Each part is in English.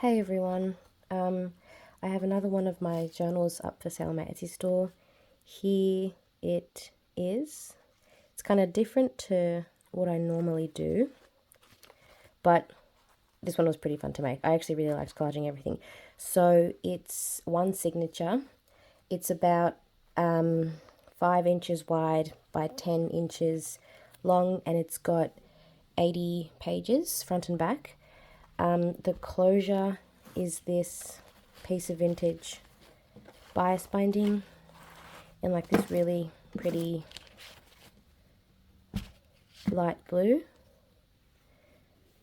Hey everyone, I have another one of my journals up for sale on my Etsy store. Here it is. It's kind of different to what I normally do, but this one was pretty fun to make. I actually really liked collaging everything. So it's one signature. It's about 5 inches wide by 10 inches long, and it's got 80 pages front and back. The closure is this piece of vintage bias binding in like this really pretty light blue.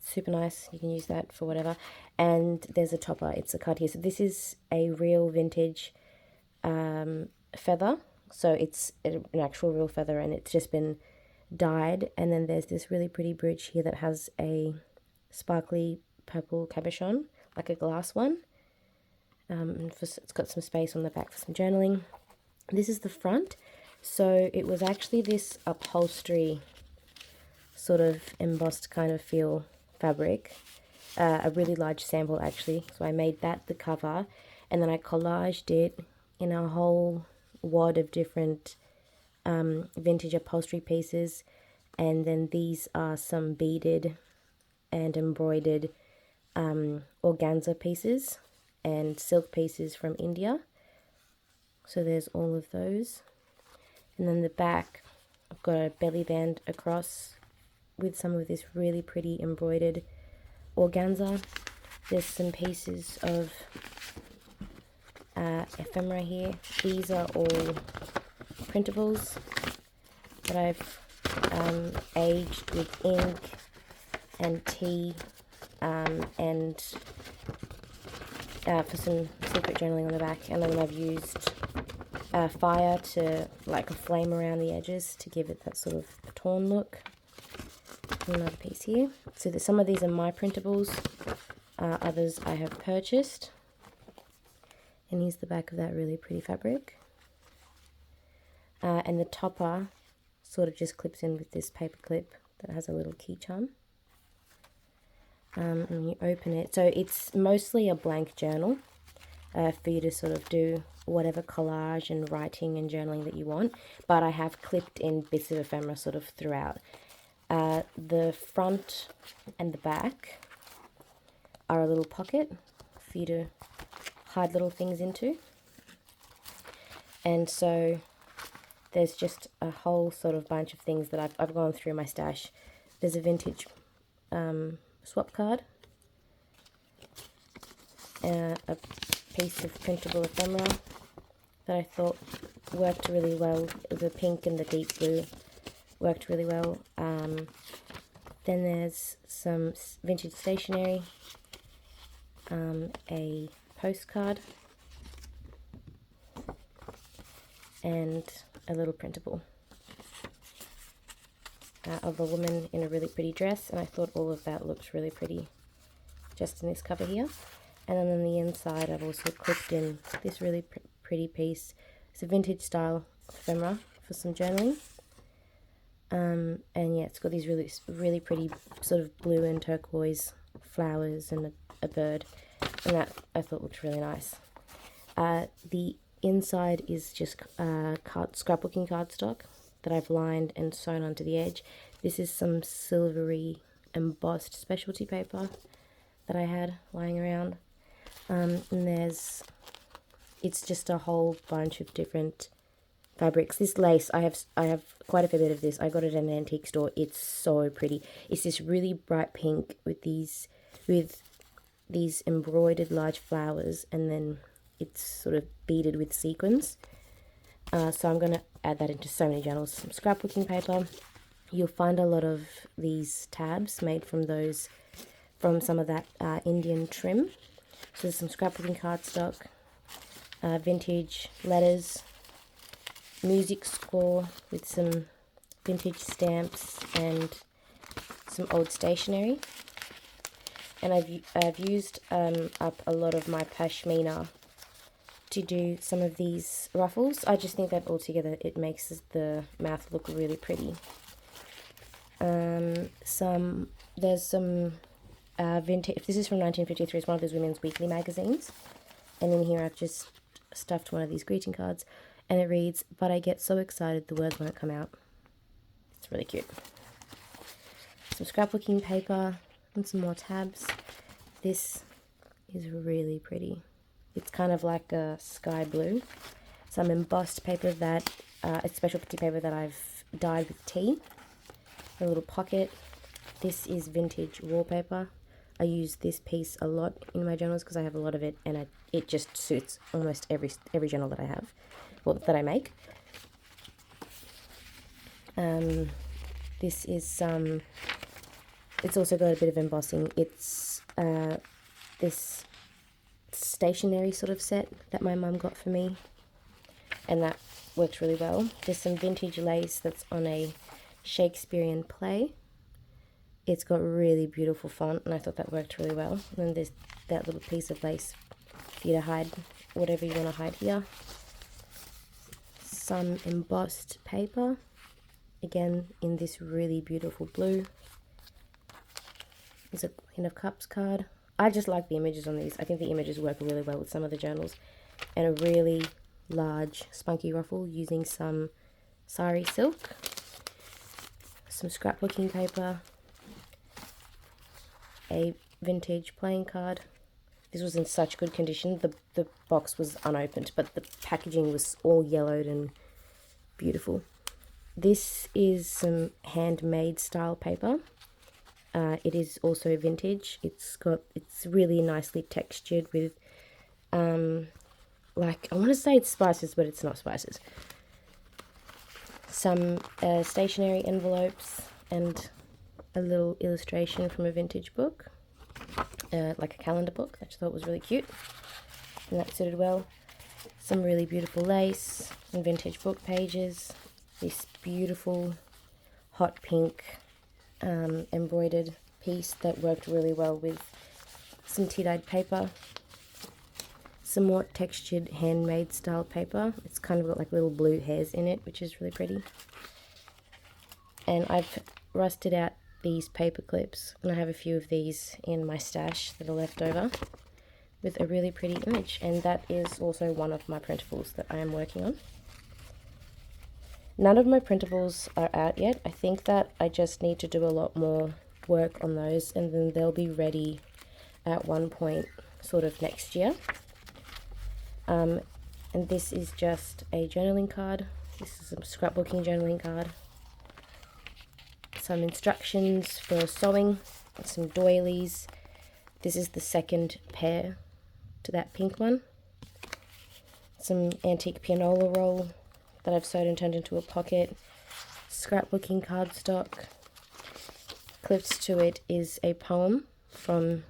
Super nice, you can use that for whatever. And there's a topper, it's a card here. So this is a real vintage feather. So it's an actual real feather and it's just been dyed. And then there's this really pretty brooch here that has a sparkly purple cabochon, like a glass one. It's got some space on the back for some journaling. This is the front. So it was actually this upholstery sort of embossed kind of feel fabric, a really large sample actually. So I made that the cover, and then I collaged it in a whole wad of different vintage upholstery pieces. And then these are some beaded and embroidered organza pieces and silk pieces from India. So there's all of those. And then the back, I've got a belly band across with some of this really pretty embroidered organza. There's some pieces of ephemera here. These are all printables that I've aged with ink and tea and for some secret journaling on the back. And then I've used fire to like a flame around the edges to give it that sort of torn look. Another piece here. So some of these are my printables, others I have purchased. And here's the back of that really pretty fabric. And the topper sort of just clips in with this paper clip that has a little key charm. And you open it. So it's mostly a blank journal for you to sort of do whatever collage and writing and journaling that you want. But I have clipped in bits of ephemera sort of throughout. The front and the back are a little pocket for you to hide little things into. And so there's just a whole sort of bunch of things that I've gone through my stash. There's a vintage swap card, a piece of printable ephemera that I thought worked really well. The pink and the deep blue worked really well. Then there's some vintage stationery, a postcard, and a little printable of a woman in a really pretty dress, and I thought all of that looks really pretty just in this cover here. And then on the inside I've also clipped in this really pretty piece. It's a vintage style ephemera for some journaling. And yeah, it's got these really pretty sort of blue and turquoise flowers and a bird, and that I thought looked really nice. The inside is just scrapbooking cardstock that I've lined and sewn onto the edge. This is some silvery embossed specialty paper that I had lying around. And it's just a whole bunch of different fabrics. This lace, I have quite a fair bit of this. I got it at an antique store. It's so pretty. It's this really bright pink with these embroidered large flowers, and then it's sort of beaded with sequins. So I'm going to add that into so many journals. Some scrapbooking paper. You'll find a lot of these tabs made from some of that Indian trim. So there's some scrapbooking cardstock, vintage letters, music score with some vintage stamps and some old stationery. And I've used up a lot of my pashmina to do some of these ruffles. I just think that altogether it makes the mouth look really pretty. There's some vintage. If this is from 1953, it's one of those women's weekly magazines. And in here I've just stuffed one of these greeting cards, and it reads, "But I get so excited the words won't come out." It's really cute. Some scrapbooking paper and some more tabs. This is really pretty. It's kind of like a sky blue. Some embossed paper that, it's specialty paper that I've dyed with tea. A little pocket. This is vintage wallpaper. I use this piece a lot in my journals because I have a lot of it, and it just suits almost every journal that I have, well, that I make. This is some, it's also got a bit of embossing. It's this stationery sort of set that my mum got for me, and that works really well. There's some vintage lace that's on a Shakespearean play. It's got really beautiful font, and I thought that worked really well. And then there's that little piece of lace for you to hide whatever you want to hide here. Some embossed paper, again in this really beautiful blue. There's a Queen of Cups card. I just like the images on these. I think the images work really well with some of the journals. And a really large spunky ruffle using some sari silk. Some scrapbooking paper. A vintage playing card. This was in such good condition. The box was unopened, but the packaging was all yellowed and beautiful. This is some handmade style paper. It is also vintage. It's really nicely textured with, like, I want to say it's spices, but it's not spices. Some stationery envelopes and a little illustration from a vintage book, like a calendar book. I just thought was really cute, and that suited well. Some really beautiful lace and vintage book pages. This beautiful hot pink embroidered piece that worked really well with some tea-dyed paper. Some more textured handmade style paper. It's kind of got like little blue hairs in it, which is really pretty. And I've rusted out these paper clips, and I have a few of these in my stash that are left over with a really pretty image, and that is also one of my printables that I am working on. None of my printables are out yet. I think that I just need to do a lot more work on those, and then they'll be ready at one point sort of next year. And this is just a journaling card. This is a scrapbooking journaling card. Some instructions for sewing, some doilies. This is the second pair to that pink one. Some antique pianola roll that I've sewed and turned into a pocket. Scrapbooking cardstock. Clipped to it is a poem from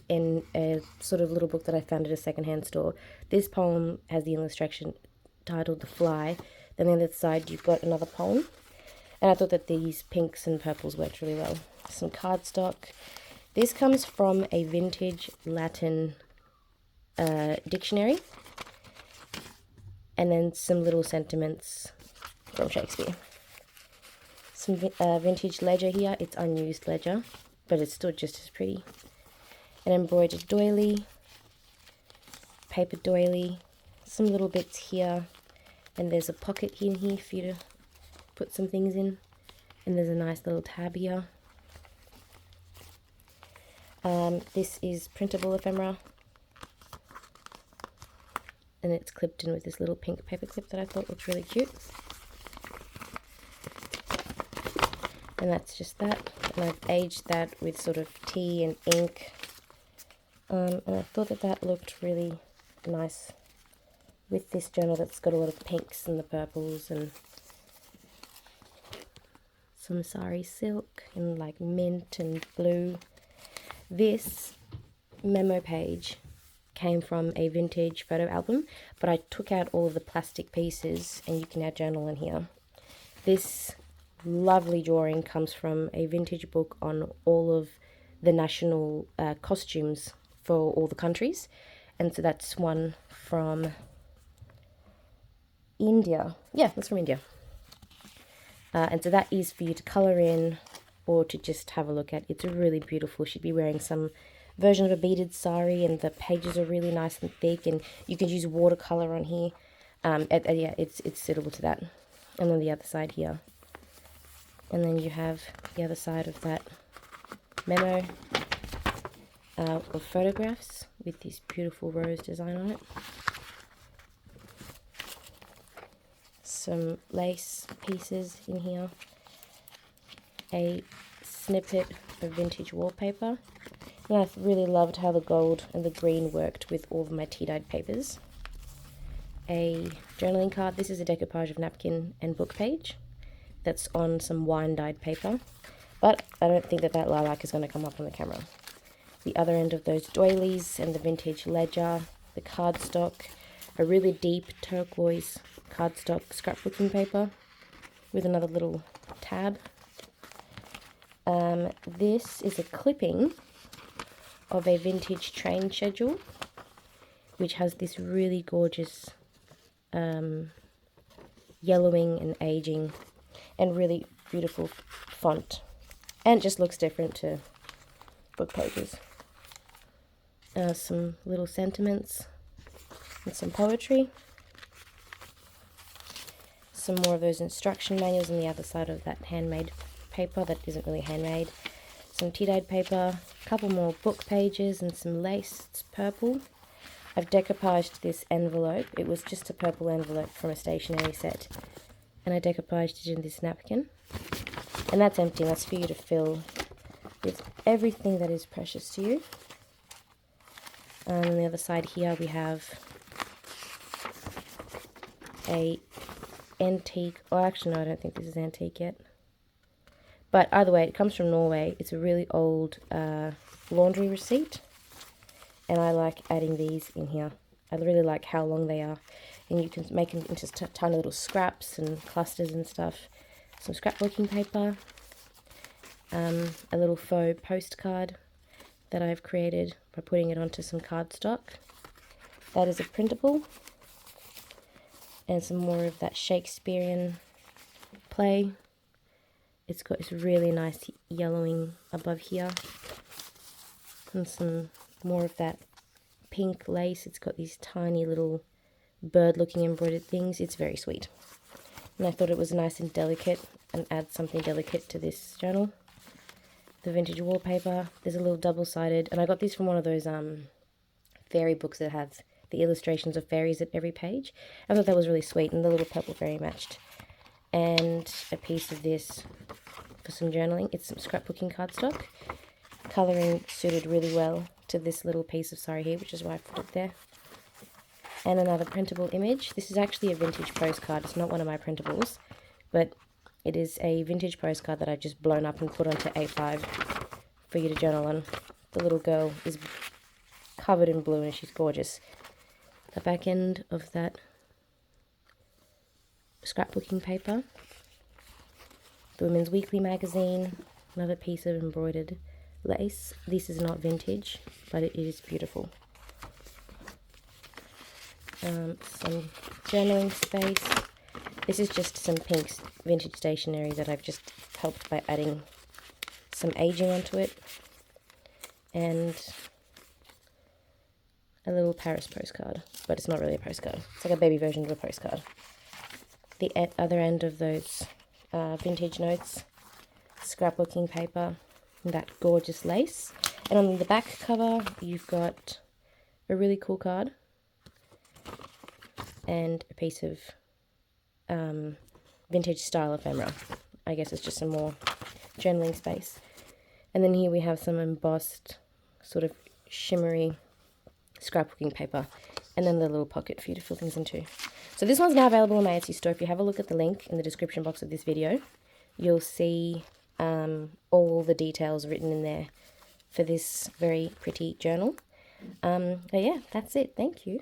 in a sort of little book that I found at a secondhand store. This poem has the illustration titled "The Fly." Then on the other side you've got another poem. And I thought that these pinks and purples worked really well. Some cardstock. This comes from a vintage Latin dictionary. And then some little sentiments from Shakespeare. Some vintage ledger here. It's unused ledger, but it's still just as pretty. An embroidered doily. Paper doily. Some little bits here. And there's a pocket in here for you to put some things in, and there's a nice little tab here. This is printable ephemera, and it's clipped in with this little pink paper clip that I thought looked really cute. And that's just that, and I've aged that with sort of tea and ink, and I thought that that looked really nice with this journal that's got a lot of pinks and the purples and some sari silk in like mint and blue. This memo page came from a vintage photo album, but I took out all of the plastic pieces, and you can now journal in here. This lovely drawing comes from a vintage book on all of the national costumes for all the countries, and so that's one from India. Yeah, that's from India. And so that is for you to colour in or to just have a look at. It's really beautiful. She'd be wearing some version of a beaded sari, and the pages are really nice and thick, and you can use watercolor on here. Yeah, it's suitable to that. And then the other side here. And then you have the other side of that memo of photographs with this beautiful rose design on it. Some lace pieces in here. A snippet of vintage wallpaper. And I really loved how the gold and the green worked with all of my tea-dyed papers. A journaling card. This is a decoupage of napkin and book page that's on some wine-dyed paper, but I don't think that lilac is going to come up on the camera. The other end of those doilies and the vintage ledger, the cardstock, a really deep turquoise cardstock scrapbooking paper with another little tab. This is a clipping of a vintage train schedule, which has this really gorgeous yellowing and aging and really beautiful font, and just looks different to book pages. Some little sentiments and some poetry. Some more of those instruction manuals on the other side of that handmade paper that isn't really handmade. Some tea-dyed paper, a couple more book pages, and some lace. It's purple. I've decoupaged this envelope. It was just a purple envelope from a stationery set, and I decoupaged it in this napkin. And that's empty, and that's for you to fill with everything that is precious to you. And on the other side here we have a antique, oh actually no, I don't think this is antique yet. But either way, it comes from Norway. It's a really old laundry receipt. And I like adding these in here. I really like how long they are. And you can make them into tiny little scraps and clusters and stuff. Some scrapbooking paper. A little faux postcard that I've created by putting it onto some cardstock. That is a printable. And some more of that Shakespearean play. It's got this really nice yellowing above here. And some more of that pink lace. It's got these tiny little bird-looking embroidered things. It's very sweet. And I thought it was nice and delicate, and add something delicate to this journal. The vintage wallpaper. There's a little double-sided, and I got these from one of those fairy books that has the illustrations of fairies at every page. I thought that was really sweet, and the little purple fairy matched. And a piece of this for some journaling. It's some scrapbooking cardstock. Colouring suited really well to this little piece of sari here, which is why I put it there. And another printable image. This is actually a vintage postcard. It's not one of my printables, but it is a vintage postcard that I've just blown up and put onto A5 for you to journal on. The little girl is covered in blue and she's gorgeous. The back end of that scrapbooking paper. The Women's Weekly magazine. Another piece of embroidered lace. This is not vintage, but it is beautiful. Some journaling space. This is just some pink vintage stationery that I've just helped by adding some aging onto it. And a little Paris postcard, but it's not really a postcard. It's like a baby version of a postcard. The other end of those vintage notes, scrapbooking paper, and that gorgeous lace. And on the back cover, you've got a really cool card and a piece of vintage style ephemera. I guess it's just some more journaling space. And then here we have some embossed, sort of shimmery scrapbooking paper, and then the little pocket for you to fill things into. So this one's now available on my Etsy store. If you have a look at the link in the description box of this video, you'll see all the details written in there for this very pretty journal. But yeah, that's it. Thank you.